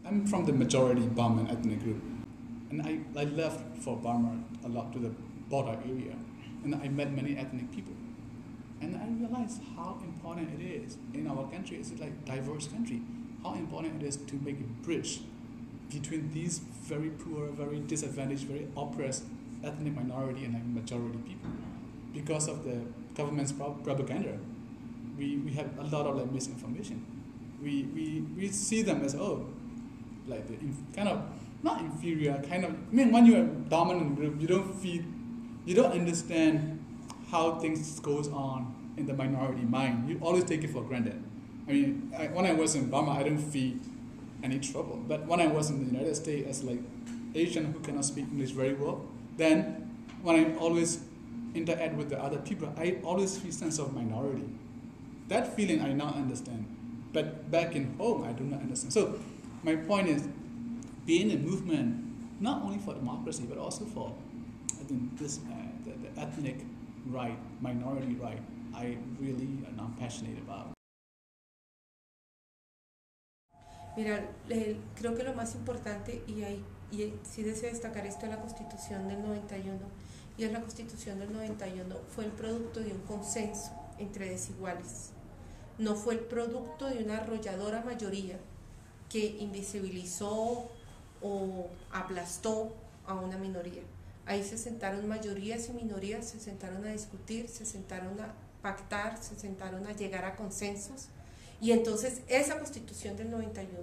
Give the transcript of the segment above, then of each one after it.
I'm from the majority Burman ethnic group, and I left for Burma a lot to the border area, and I met many ethnic people, and I realized how important it is in our country. It's like diverse country, how important it is to make a bridge between these very poor, very disadvantaged, very oppressed ethnic minority and like majority people. Because of the government's propaganda, we have a lot of like misinformation. We see them as like the kind of not inferior, kind of. I mean, when you're a dominant group, you don't understand how things goes on in the minority mind. You always take it for granted. I mean, when I was in Burma, I didn't feel any trouble. But when I was in the United States as like Asian who cannot speak English very well, then when I always interact with the other people, I always feel sense of minority. That feeling I now understand, but back in home I do not understand. So my point is, being a movement not only for democracy but also for, I think, this the ethnic right, minority right, I really am not passionate about. Mira, creo que lo más importante, y sí deseo destacar esto, de la Constitución del 91, y es la Constitución del 91 fue el producto de un consenso entre desiguales. No fue el producto de una arrolladora mayoría que invisibilizó o aplastó a una minoría. Ahí se sentaron mayorías y minorías, se sentaron a discutir, se sentaron a pactar, se sentaron a llegar a consensos. Y entonces esa Constitución del 91,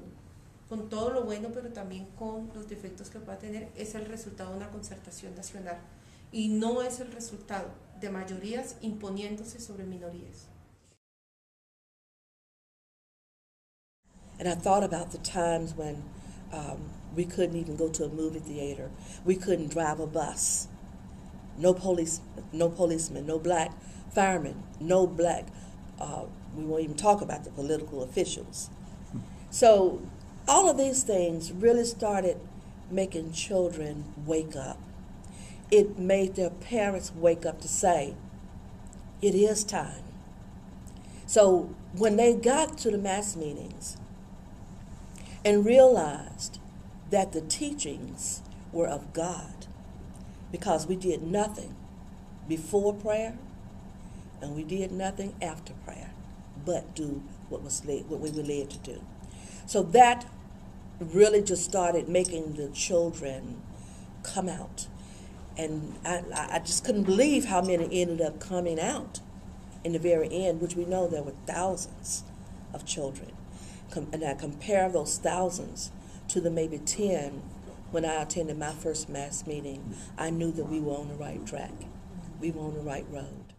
con todo lo bueno pero también con los defectos que pueda tener, es el resultado de una concertación nacional y no es el resultado de mayorías imponiéndose sobre minorías. And I thought about the times when we couldn't even go to a movie theater. We couldn't drive a bus. No policemen, no black firemen, no black, we won't even talk about the political officials. So all of these things really started making children wake up. It made their parents wake up to say, it is time. So when they got to the mass meetings and realized that the teachings were of God, because we did nothing before prayer and we did nothing after prayer but do what we were led to do. So that really just started making the children come out. And I just couldn't believe how many ended up coming out in the very end, which we know there were thousands of children. And I compare those thousands to the maybe 10 when I attended my first mass meeting. I knew that we were on the right track. We were on the right road.